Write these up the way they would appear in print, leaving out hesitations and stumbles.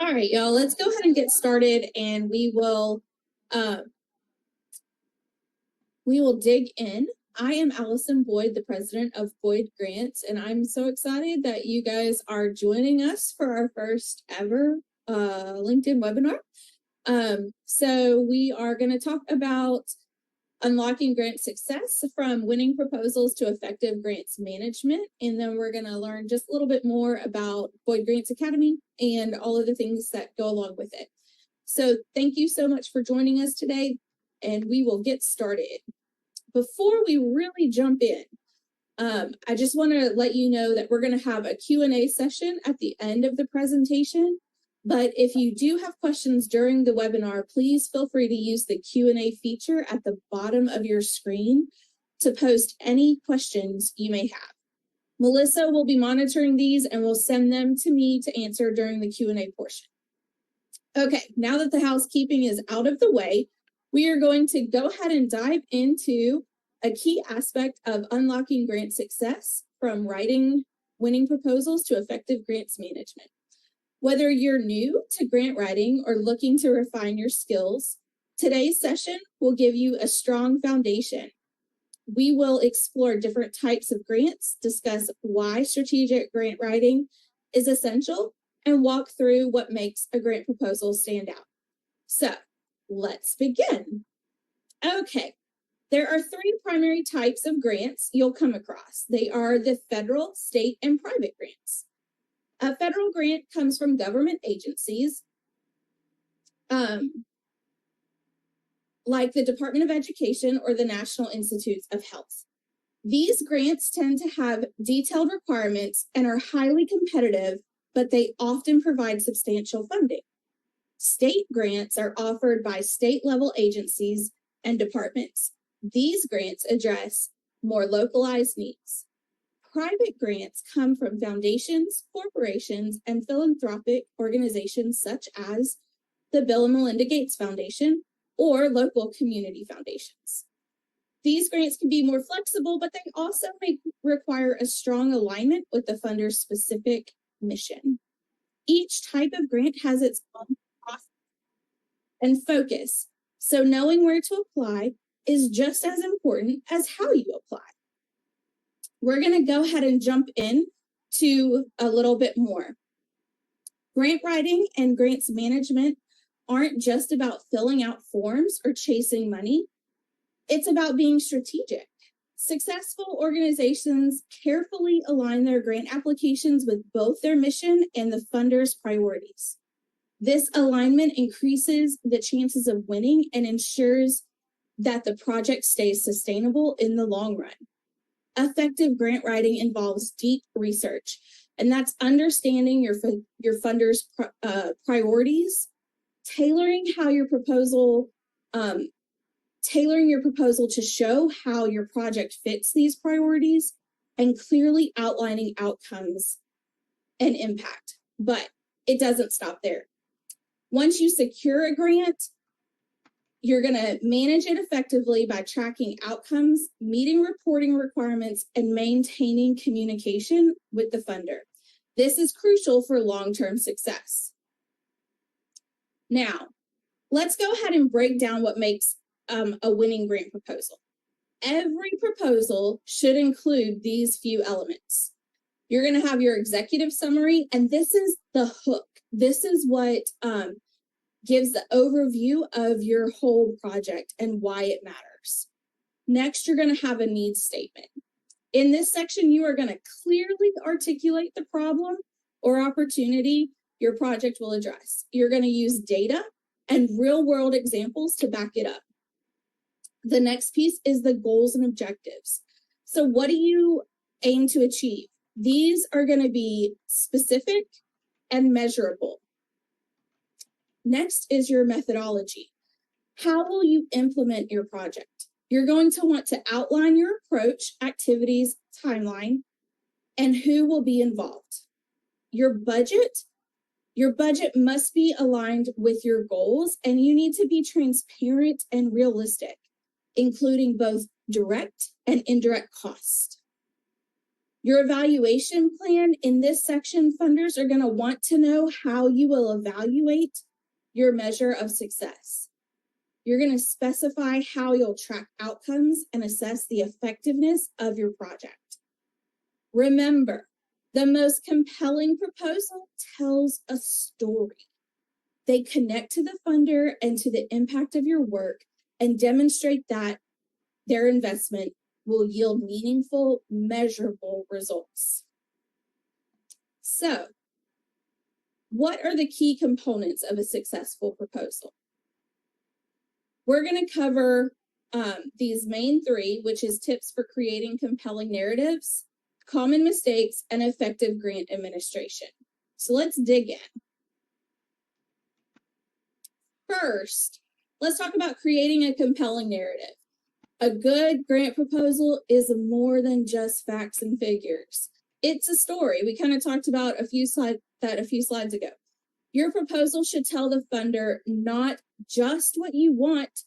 All right, y'all, let's go ahead and get started, and we will dig in. I am Allison Boyd, the president of Boyd Grants, and I'm so excited that you guys are joining us for our first ever LinkedIn webinar. So we are going to talk about unlocking grant success from winning proposals to effective grants management. And then we're going to learn just a little bit more about Boyd Grants Academy and all of the things that go along with it. So thank you so much for joining us today, and we will get started. Before we really jump in, I just want to let you know that we're going to have a Q&A session at the end of the presentation. But if you do have questions during the webinar, please feel free to use the Q&A feature at the bottom of your screen to post any questions you may have. Melissa will be monitoring these and will send them to me to answer during the Q&A portion. Okay, now that the housekeeping is out of the way, we are going to go ahead and dive into a key aspect of unlocking grant success from winning proposals to effective grants management. Whether you're new to grant writing or looking to refine your skills, today's session will give you a strong foundation. We will explore different types of grants, discuss why strategic grant writing is essential, and walk through what makes a grant proposal stand out. So let's begin. Okay, there are three primary types of grants you'll come across. They are the federal, state, and private grants. A federal grant comes from government agencies like the Department of Education or the National Institutes of Health. These grants tend to have detailed requirements and are highly competitive, but they often provide substantial funding. State grants are offered by state-level agencies and departments. These grants address more localized needs. Private grants come from foundations, corporations, and philanthropic organizations such as the Bill and Melinda Gates Foundation or local community foundations. These grants can be more flexible, but they also may require a strong alignment with the funder's specific mission. Each type of grant has its own process and focus, so knowing where to apply is just as important as how you apply. We're going to go ahead and jump in to a little bit more. Grant writing and grants management aren't just about filling out forms or chasing money. It's about being strategic. Successful organizations carefully align their grant applications with both their mission and the funder's priorities. This alignment increases the chances of winning and ensures that the project stays sustainable in the long run. Effective grant writing involves deep research, and that's understanding your funder's priorities, tailoring your proposal to show how your project fits these priorities, and clearly outlining outcomes and impact. But it doesn't stop there. Once you secure a grant, you're going to manage it effectively by tracking outcomes, meeting reporting requirements, and maintaining communication with the funder. This is crucial for long-term success. Now, let's go ahead and break down what makes a winning grant proposal. Every proposal should include these few elements. You're going to have your executive summary, and this is the hook. This is what gives the overview of your whole project and why it matters. Next, you're going to have a needs statement. In this section, you are going to clearly articulate the problem or opportunity your project will address. You're going to use data and real-world examples to back it up. The next piece is the goals and objectives. So what do you aim to achieve? These are going to be specific and measurable. Next is your methodology. How will you implement your project? You're going to want to outline your approach, activities, timeline, and who will be involved. Your budget must be aligned with your goals, and you need to be transparent and realistic, including both direct and indirect costs. Your evaluation plan in this section, funders are going to want to know how you will evaluate your measure of success. You're going to specify how you'll track outcomes and assess the effectiveness of your project. Remember, the most compelling proposal tells a story. They connect to the funder and to the impact of your work and demonstrate that their investment will yield meaningful, measurable results. So, what are the key components of a successful proposal? We're going to cover these main three, which is tips for creating compelling narratives, common mistakes, and effective grant administration. So let's dig in. First, let's talk about creating a compelling narrative. A good grant proposal is more than just facts and figures. It's a story. We kind of talked about a few slides ago. Your proposal should tell the funder not just what you want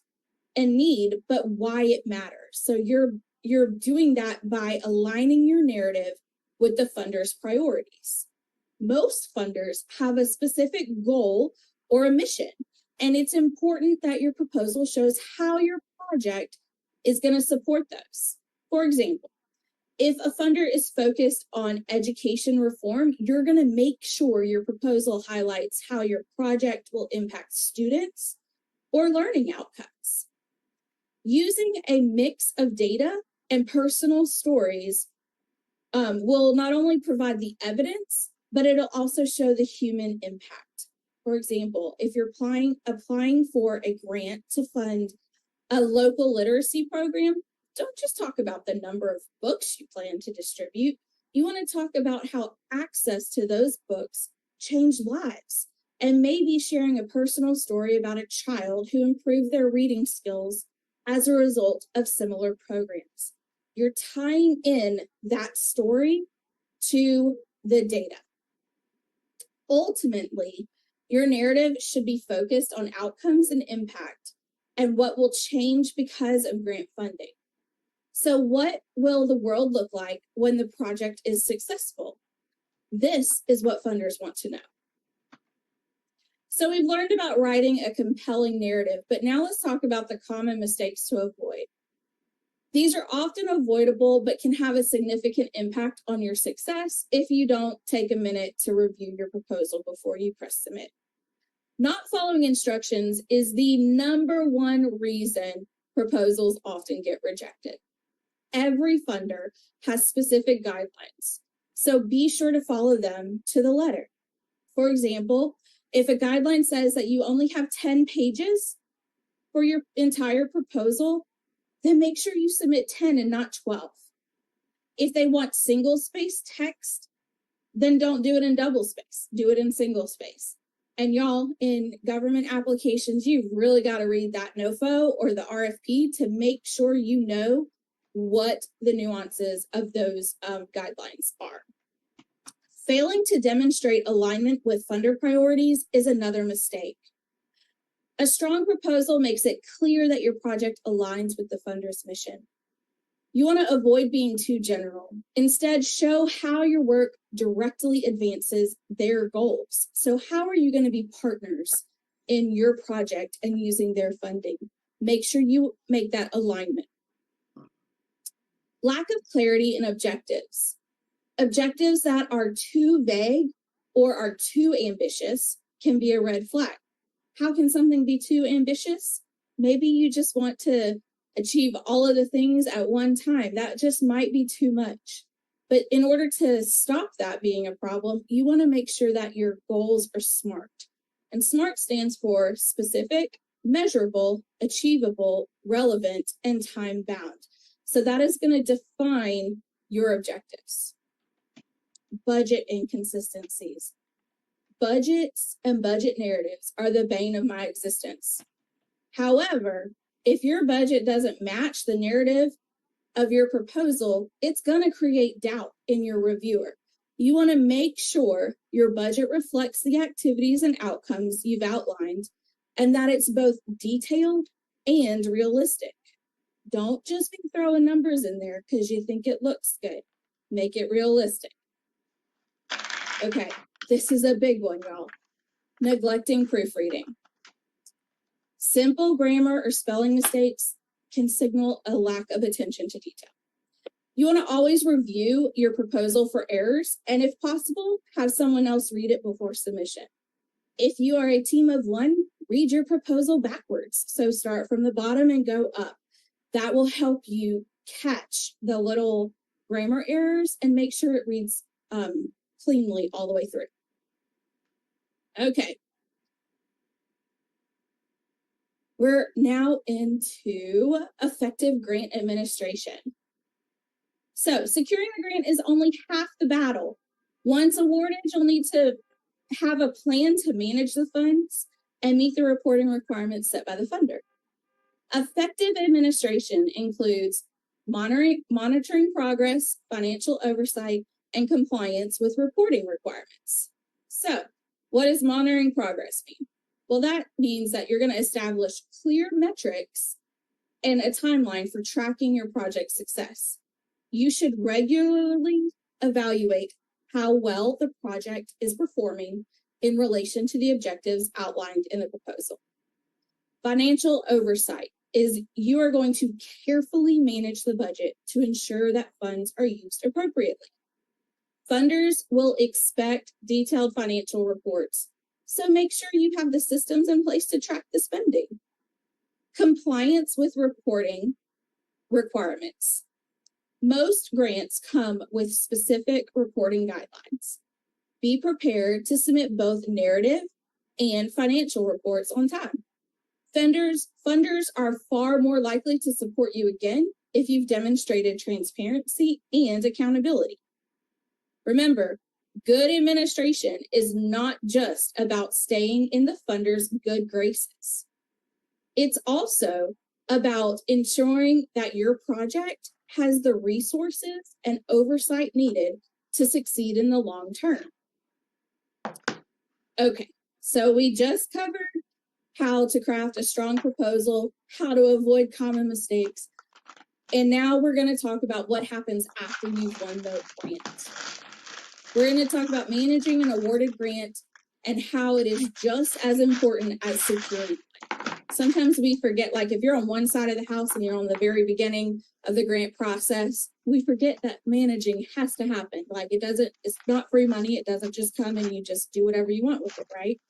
and need, but why it matters. So you're doing that by aligning your narrative with the funder's priorities. Most funders have a specific goal or a mission, and it's important that your proposal shows how your project is going to support those. For example, if a funder is focused on education reform, you're going to make sure your proposal highlights how your project will impact students or learning outcomes. Using a mix of data and personal stories will not only provide the evidence, but it'll also show the human impact. For example, if you're applying for a grant to fund a local literacy program, don't just talk about the number of books you plan to distribute. You want to talk about how access to those books changed lives, and maybe sharing a personal story about a child who improved their reading skills as a result of similar programs. You're tying in that story to the data. Ultimately, your narrative should be focused on outcomes and impact and what will change because of grant funding. So what will the world look like when the project is successful? This is what funders want to know. So we've learned about writing a compelling narrative, but now let's talk about the common mistakes to avoid. These are often avoidable, but can have a significant impact on your success if you don't take a minute to review your proposal before you press submit. Not following instructions is the number one reason proposals often get rejected. Every funder has specific guidelines, so be sure to follow them to the letter. For example, if a guideline says that you only have 10 pages for your entire proposal, then make sure you submit 10 and not 12. If they want single space text, then don't do it in double space, do it in single space. And y'all, in government applications, you've really got to read that NOFO or the RFP to make sure you know what the nuances of those guidelines are. Failing to demonstrate alignment with funder priorities is another mistake. A strong proposal makes it clear that your project aligns with the funder's mission. You want to avoid being too general. Instead, show how your work directly advances their goals. So how are you going to be partners in your project and using their funding? Make sure you make that alignment. Lack of clarity in objectives. Objectives that are too vague or are too ambitious can be a red flag. How can something be too ambitious? Maybe you just want to achieve all of the things at one time. That just might be too much. But in order to stop that being a problem, you want to make sure that your goals are SMART. And SMART stands for specific, measurable, achievable, relevant, and time-bound. So that is going to define your objectives. Budget inconsistencies. Budgets and budget narratives are the bane of my existence. However, if your budget doesn't match the narrative of your proposal, it's going to create doubt in your reviewer. You want to make sure your budget reflects the activities and outcomes you've outlined and that it's both detailed and realistic. Don't just be throwing numbers in there because you think it looks good. Make it realistic. Okay, this is a big one, y'all. Neglecting proofreading. Simple grammar or spelling mistakes can signal a lack of attention to detail. You want to always review your proposal for errors, and if possible, have someone else read it before submission. If you are a team of one, read your proposal backwards. So start from the bottom and go up. That will help you catch the little grammar errors and make sure it reads cleanly all the way through. Okay. We're now into effective grant administration. So securing the grant is only half the battle. Once awarded, you'll need to have a plan to manage the funds and meet the reporting requirements set by the funder. Effective administration includes monitoring progress, financial oversight, and compliance with reporting requirements. So, what does monitoring progress mean? Well, that means that you're going to establish clear metrics and a timeline for tracking your project success. You should regularly evaluate how well the project is performing in relation to the objectives outlined in the proposal. Financial oversight is you are going to carefully manage the budget to ensure that funds are used appropriately. Funders will expect detailed financial reports, so make sure you have the systems in place to track the spending. Compliance with reporting requirements. Most grants come with specific reporting guidelines. Be prepared to submit both narrative and financial reports on time. Funders are far more likely to support you again if you've demonstrated transparency and accountability. Remember, good administration is not just about staying in the funder's good graces. It's also about ensuring that your project has the resources and oversight needed to succeed in the long term. Okay, so we just covered how to craft a strong proposal, how to avoid common mistakes, and now we're going to talk about what happens after you've won the grant. We're going to talk about managing an awarded grant and how it is just as important as securing it. Sometimes we forget, like if you're on one side of the house and you're on the very beginning of the grant process, we forget that managing has to happen. Like it's not free money. It doesn't just come and you just do whatever you want with it, right?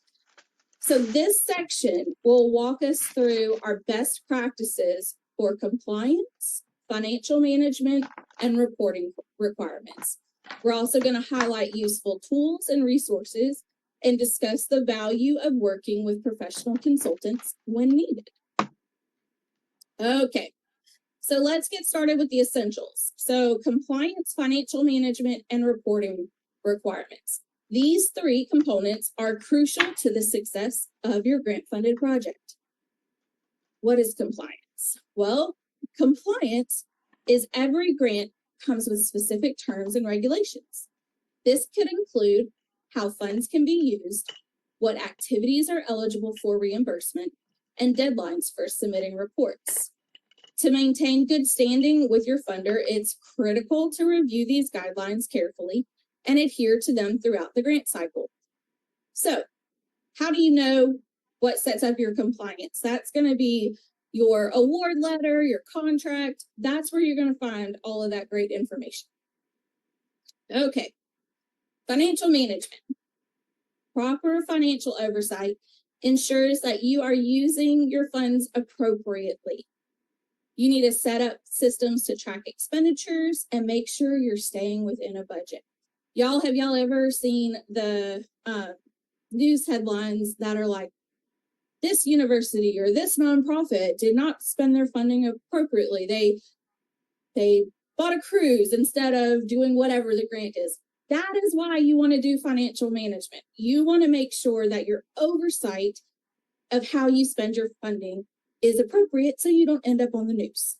So this section will walk us through our best practices for compliance, financial management, and reporting requirements. We're also going to highlight useful tools and resources and discuss the value of working with professional consultants when needed. Okay, so let's get started with the essentials. So compliance, financial management, and reporting requirements. These three components are crucial to the success of your grant-funded project. What is compliance? Well, compliance is every grant comes with specific terms and regulations. This could include how funds can be used, what activities are eligible for reimbursement, and deadlines for submitting reports. To maintain good standing with your funder, it's critical to review these guidelines carefully and adhere to them throughout the grant cycle. So, how do you know what sets up your compliance? That's going to be your award letter, your contract. That's where you're going to find all of that great information. Okay, financial management. Proper financial oversight ensures that you are using your funds appropriately. You need to set up systems to track expenditures and make sure you're staying within a budget. Have y'all ever seen the news headlines that are like, this university or this nonprofit did not spend their funding appropriately. They bought a cruise instead of doing whatever the grant is. That is why you want to do financial management. You want to make sure that your oversight of how you spend your funding is appropriate so you don't end up on the news.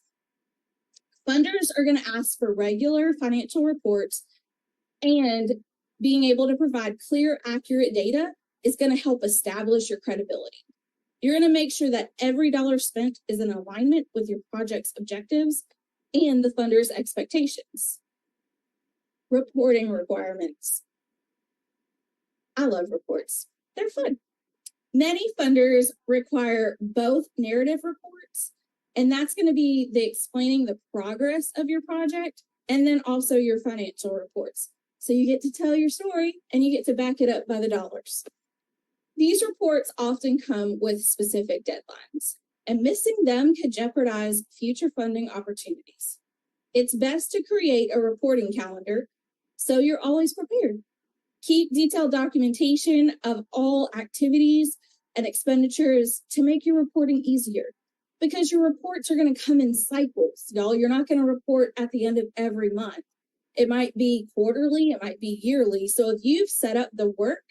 Funders are going to ask for regular financial reports, and being able to provide clear, accurate data is going to help establish your credibility. You're going to make sure that every dollar spent is in alignment with your project's objectives and the funder's expectations. Reporting requirements. I love reports. They're fun. Many funders require both narrative reports, and that's going to be the explaining the progress of your project, and then also your financial reports. So you get to tell your story and you get to back it up by the dollars. These reports often come with specific deadlines, and missing them could jeopardize future funding opportunities. It's best to create a reporting calendar so you're always prepared. Keep detailed documentation of all activities and expenditures to make your reporting easier, because your reports are going to come in cycles, y'all. You're not going to report at the end of every month. It might be quarterly, it might be yearly. So if you've set up the work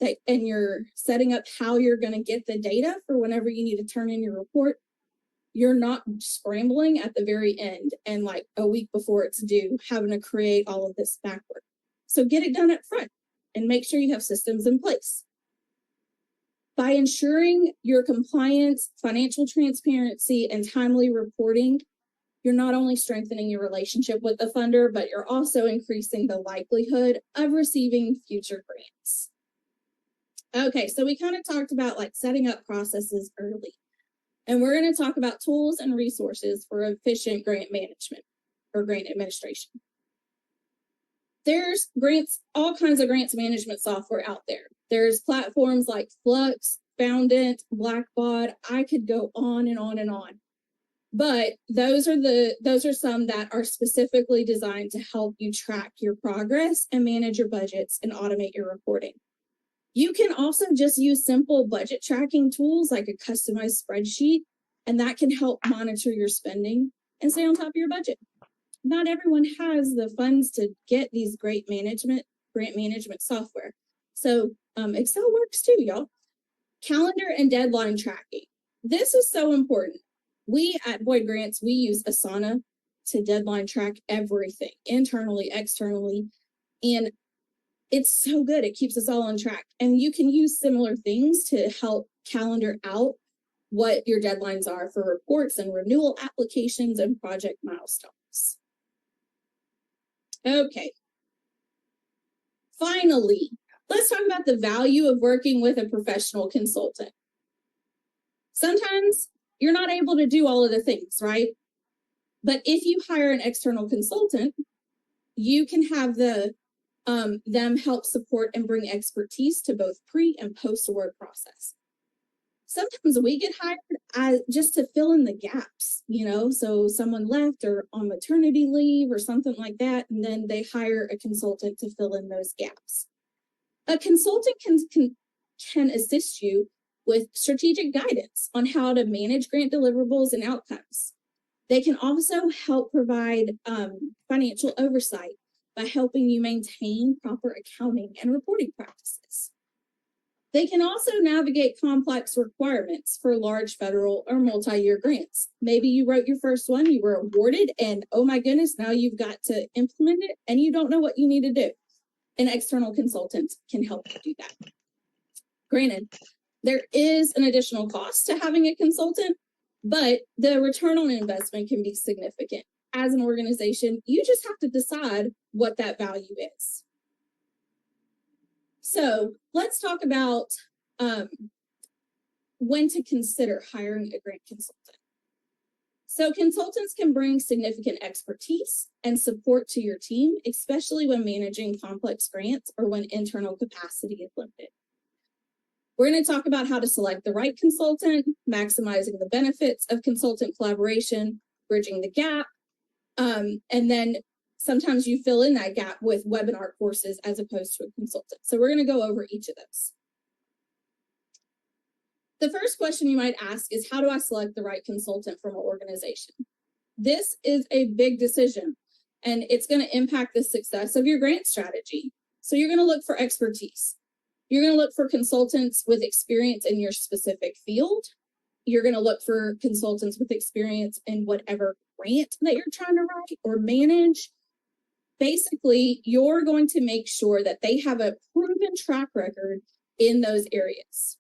and you're setting up how you're going to get the data for whenever you need to turn in your report, you're not scrambling at the very end and like a week before it's due, having to create all of this backward. So get it done up front and make sure you have systems in place. By ensuring your compliance, financial transparency, and timely reporting, you're not only strengthening your relationship with the funder, but you're also increasing the likelihood of receiving future grants. Okay, so we kind of talked about like setting up processes early. And we're going to talk about tools and resources for efficient grant management or grant administration. There's grants, all kinds of grants management software out there. There's platforms like Flux, Foundant, Blackbaud. I could go on and on and on. But those are some that are specifically designed to help you track your progress and manage your budgets and automate your reporting. You can also just use simple budget tracking tools like a customized spreadsheet, and that can help monitor your spending and stay on top of your budget. Not everyone has the funds to get these grant management software. So Excel works too, y'all. Calendar and deadline tracking. This is so important. We at Boyd Grants, we use Asana to deadline track everything, internally, externally, and it's so good. It keeps us all on track. And you can use similar things to help calendar out what your deadlines are for reports and renewal applications and project milestones. Okay. Finally, let's talk about the value of working with a professional consultant. Sometimes you're not able to do all of the things, right? But if you hire an external consultant, you can have them help support and bring expertise to both pre and post award process. Sometimes we get hired just to fill in the gaps, so someone left or on maternity leave or something like that, and then they hire a consultant to fill in those gaps. A consultant can assist you with strategic guidance on how to manage grant deliverables and outcomes. They can also help provide financial oversight by helping you maintain proper accounting and reporting practices. They can also navigate complex requirements for large federal or multi-year grants. Maybe you wrote your first one, you were awarded, and oh my goodness, now you've got to implement it and you don't know what you need to do. An external consultant can help you do that. Granted, there is an additional cost to having a consultant, but the return on investment can be significant. As an organization, you just have to decide what that value is. So let's talk about when to consider hiring a grant consultant. So consultants can bring significant expertise and support to your team, especially when managing complex grants or when internal capacity is limited. We're going to talk about how to select the right consultant, maximizing the benefits of consultant collaboration, bridging the gap, and then sometimes you fill in that gap with webinar courses as opposed to a consultant. So we're going to go over each of those. The first question you might ask is, how do I select the right consultant from an organization? This is a big decision, and it's going to impact the success of your grant strategy. So you're going to look for expertise. You're going to look for consultants with experience in your specific field. You're going to look for consultants with experience in whatever grant that you're trying to write or manage. Basically, you're going to make sure that they have a proven track record in those areas.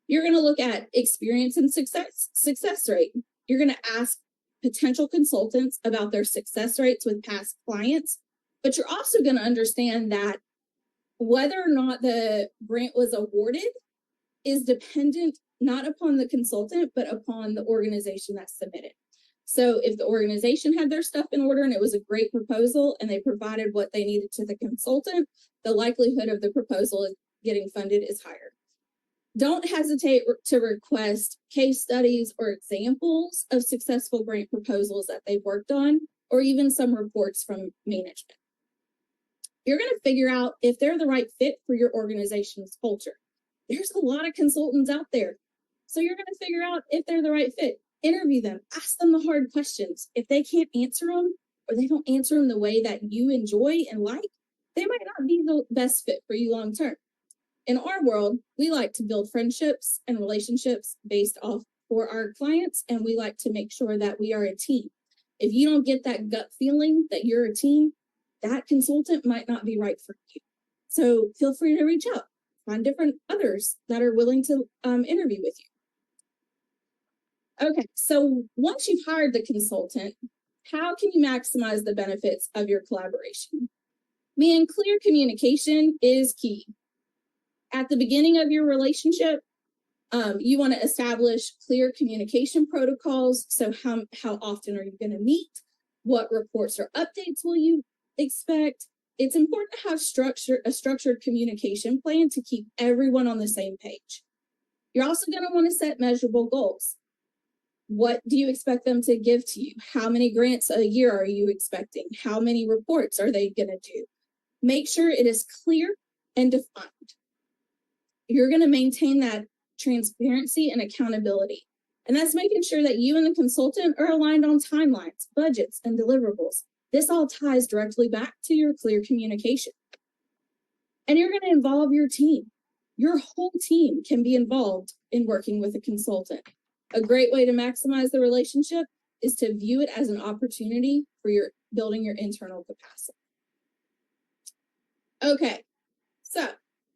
You're going to look at experience and success rate. You're going to ask potential consultants about their success rates with past clients, But you're also going to understand that whether or not the grant was awarded is dependent not upon the consultant, but upon the organization that submitted. So if the organization had their stuff in order and it was a great proposal and they provided what they needed to the consultant, the likelihood of the proposal getting funded is higher. Don't hesitate to request case studies or examples of successful grant proposals that they've worked on, or even some reports from management. You're going to figure out if they're the right fit for your organization's culture. There's a lot of consultants out there. So you're going to figure out if they're the right fit. Interview them, ask them the hard questions. If they can't answer them, or they don't answer them the way that you enjoy and like, they might not be the best fit for you long term. In our world, we like to build friendships and relationships based off for our clients, and we like to make sure that we are a team. If you don't get that gut feeling that you're a team, that consultant might not be right for you. So feel free to reach out, find different others that are willing to interview with you. Okay, so once you've hired the consultant, how can you maximize the benefits of your collaboration? Being clear communication is key. At the beginning of your relationship, you want to establish clear communication protocols. So how often are you going to meet? What reports or updates will you expect? It's important to have a structured communication plan to keep everyone on the same page. You're also going to want to set measurable goals. What do you expect them to give to you? How many grants a year are you expecting? How many reports are they going to do? Make sure it is clear and defined. You're going to maintain that transparency and accountability. And that's making sure that you and the consultant are aligned on timelines, budgets, and deliverables. This all ties directly back to your clear communication. And you're going to involve your team. Your whole team can be involved in working with a consultant. A great way to maximize the relationship is to view it as an opportunity for building your internal capacity. Okay, so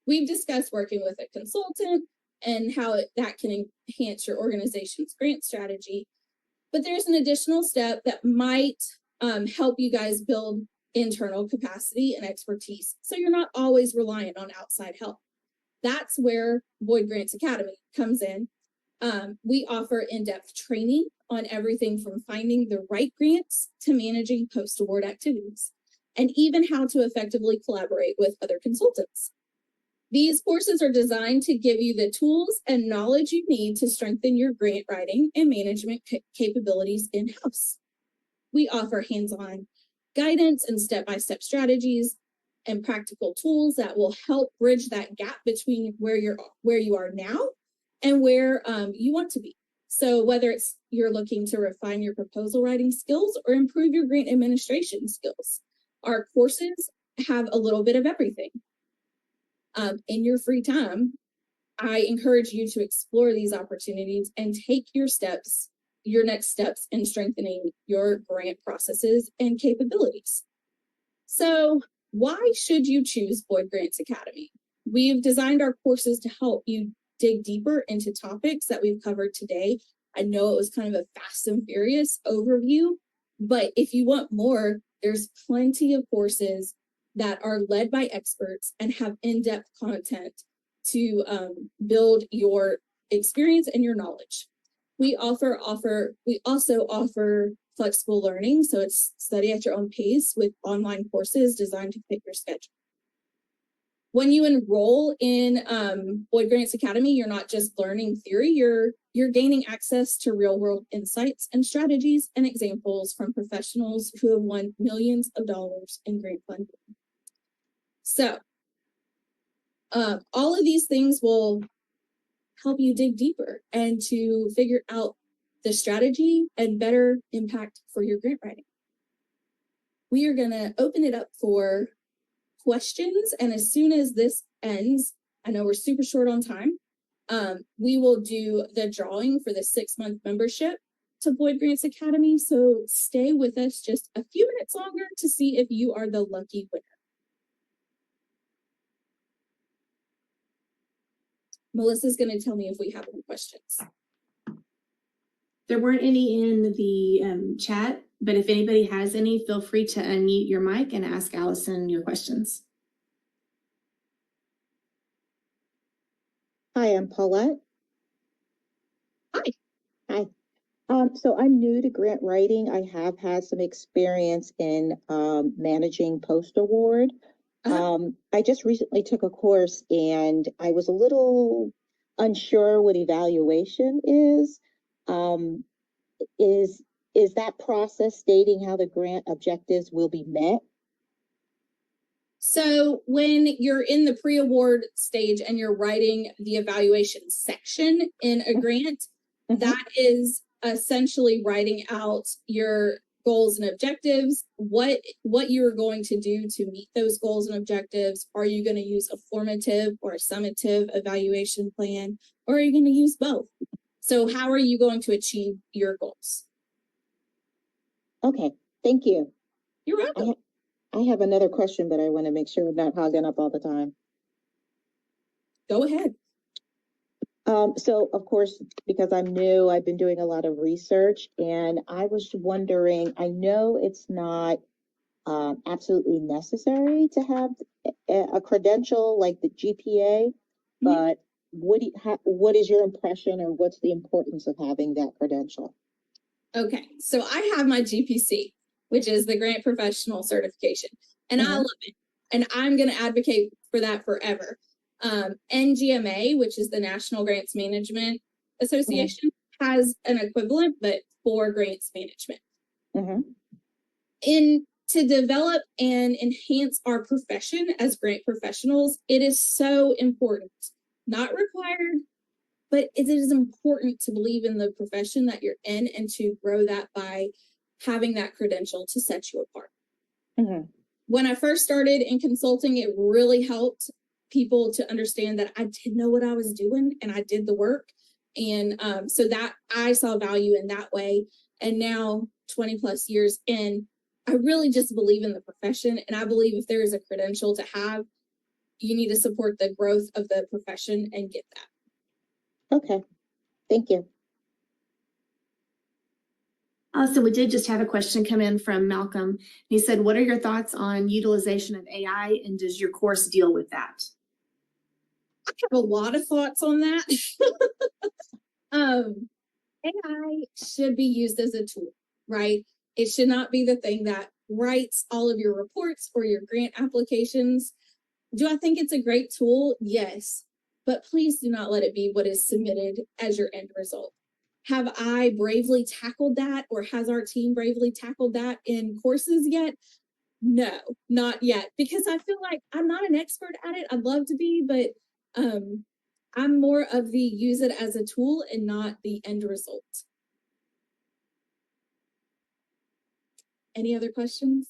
we've discussed working with a consultant and how that can enhance your organization's grant strategy. But there's an additional step that might help you guys build internal capacity and expertise, so you're not always reliant on outside help. That's where Boyd Grants Academy comes in. We offer in-depth training on everything from finding the right grants to managing post-award activities, and even how to effectively collaborate with other consultants. These courses are designed to give you the tools and knowledge you need to strengthen your grant writing and management capabilities in-house. We offer hands-on guidance and step-by-step strategies and practical tools that will help bridge that gap between where you are now and where you want to be. So whether it's you're looking to refine your proposal writing skills or improve your grant administration skills, our courses have a little bit of everything. In your free time, I encourage you to explore these opportunities and take your next steps in strengthening your grant processes and capabilities. So why should you choose Boyd Grants Academy? We've designed our courses to help you dig deeper into topics that we've covered today. I know it was kind of a fast and furious overview, but if you want more, there's plenty of courses that are led by experts and have in-depth content to build your experience and your knowledge. We also offer flexible learning, so it's study at your own pace with online courses designed to fit your schedule. When you enroll in Boyd Grants Academy, you're not just learning theory, you're gaining access to real-world insights and strategies and examples from professionals who have won millions of dollars in grant funding. So all of these things will help you dig deeper and to figure out the strategy and better impact for your grant writing. We are going to open it up for questions, and as soon as this ends, I know we're super short on time, we will do the drawing for the 6-month membership to Boyd Grants Academy, so stay with us just a few minutes longer to see if you are the lucky winner. Melissa's going to tell me if we have any questions. There weren't any in the chat, but if anybody has any, feel free to unmute your mic and ask Allison your questions. Hi, I'm Paulette. Hi. Hi. So I'm new to grant writing. I have had some experience in managing post award. I just recently took a course and I was a little unsure what evaluation is. Um, is that process stating how the grant objectives will be met? So when you're in the pre-award stage and you're writing the evaluation section in a grant, that is essentially writing out your goals and objectives, what you're going to do to meet those goals and objectives. Are you going to use a formative or a summative evaluation plan, or are you going to use both? So how are you going to achieve your goals? Okay, thank you. You're welcome. I have another question, but I want to make sure I'm not hogging up all the time. Go ahead. So of course, because I'm new, I've been doing a lot of research, and I was wondering, I know it's not absolutely necessary to have a credential like the GPA, but what is your impression, or what's the importance of having that credential? Okay, so I have my GPC, which is the Grant Professional Certification, and I love it, and I'm going to advocate for that forever. NGMA, which is the National Grants Management Association, has an equivalent, but for grants management. To develop and enhance our profession as grant professionals, it is so important, not required, but it is important to believe in the profession that you're in and to grow that by having that credential to set you apart. When I first started in consulting, it really helped people to understand that I did know what I was doing and I did the work. And so that I saw value in that way. And now 20 plus years in, I really just believe in the profession. And I believe if there is a credential to have, you need to support the growth of the profession and get that. Okay, thank you. So we did just have a question come in from Malcolm. He said, what are your thoughts on utilization of AI, and does your course deal with that? I have a lot of thoughts on that. AI should be used as a tool, right? It should not be the thing that writes all of your reports or your grant applications. Do I think it's a great tool? Yes, but please do not let it be what is submitted as your end result. Have I bravely tackled that, or has our team bravely tackled that in courses yet? No, not yet, because I feel like I'm not an expert at it. I'd love to be, but I'm more of the use it as a tool and not the end result. Any other questions?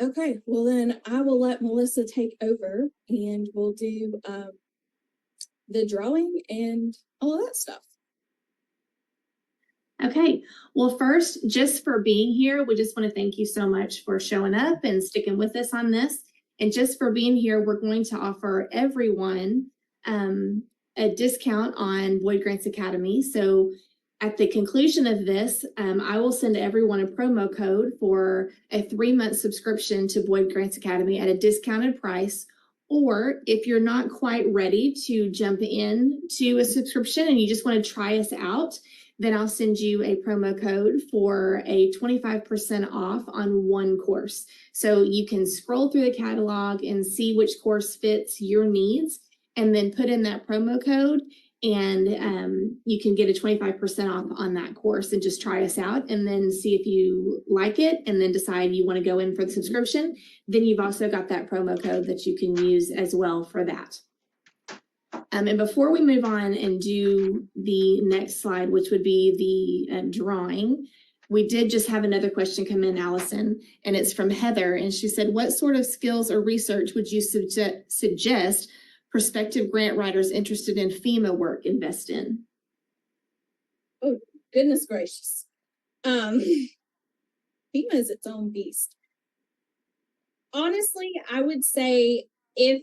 Okay, well then I will let Melissa take over and we'll do the drawing and all of that stuff. Okay, well, first, just for being here, we just want to thank you so much for showing up and sticking with us on this. And just for being here, we're going to offer everyone a discount on Boyd Grants Academy. So at the conclusion of this, I will send everyone a promo code for a 3-month subscription to Boyd Grants Academy at a discounted price. Or if you're not quite ready to jump in to a subscription and you just want to try us out, then I'll send you a promo code for a 25% off on one course. So you can scroll through the catalog and see which course fits your needs, and then put in that promo code, and you can get a 25% off on that course and just try us out and then see if you like it, and then decide you want to go in for the subscription. Then you've also got that promo code that you can use as well for that. And before we move on and do the next slide, which would be the drawing, we did just have another question come in, Allison, and it's from Heather. And she said, what sort of skills or research would you suggest prospective grant writers interested in FEMA work invest in? Oh, goodness gracious. FEMA is its own beast. Honestly, I would say if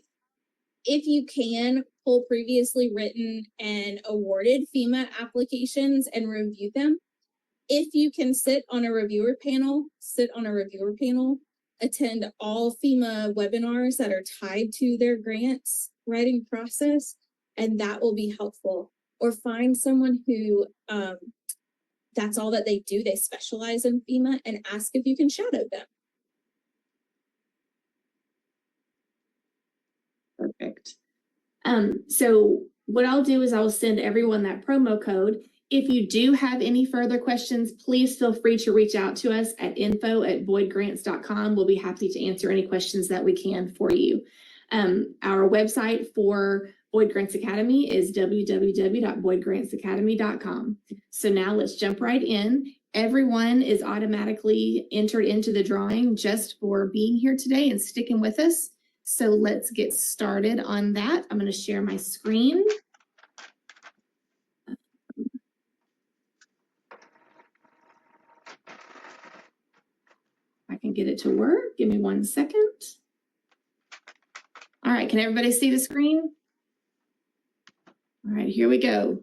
if you can, pull previously written and awarded FEMA applications and review them. If you can sit on a reviewer panel, attend all FEMA webinars that are tied to their grants writing process, and that will be helpful. Or find someone who that's all that they do. They specialize in FEMA, and ask if you can shadow them. Perfect. So what I'll do is I'll send everyone that promo code. If you do have any further questions, please feel free to reach out to us at info@boydgrants.com. We'll be happy to answer any questions that we can for you. Our website for Boyd Grants Academy is www.boydgrantsacademy.com. So now let's jump right in. Everyone is automatically entered into the drawing just for being here today and sticking with us. So let's get started on that. I'm going to share my screen. I can get it to work. Give me 1 second. All right, can everybody see the screen? All right, here we go.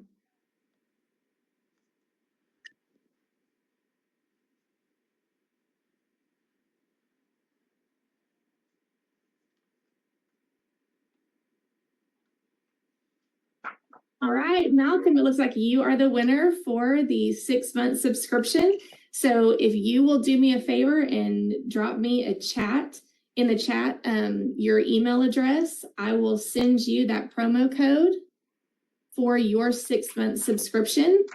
All right, Malcolm, it looks like you are the winner for the 6-month subscription. So if you will do me a favor and drop me a chat in the chat, your email address, I will send you that promo code for your 6-month subscription,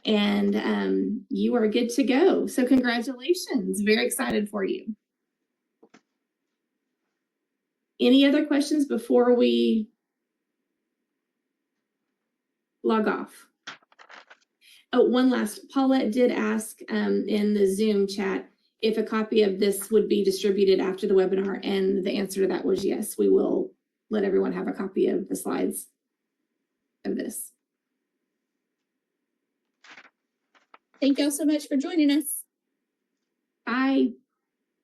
and you are good to go. So congratulations, very excited for you. Any other questions before we log off? Oh, one last. Paulette did ask in the Zoom chat if a copy of this would be distributed after the webinar, and the answer to that was yes. We will let everyone have a copy of the slides of this. Thank y'all so much for joining us. Bye.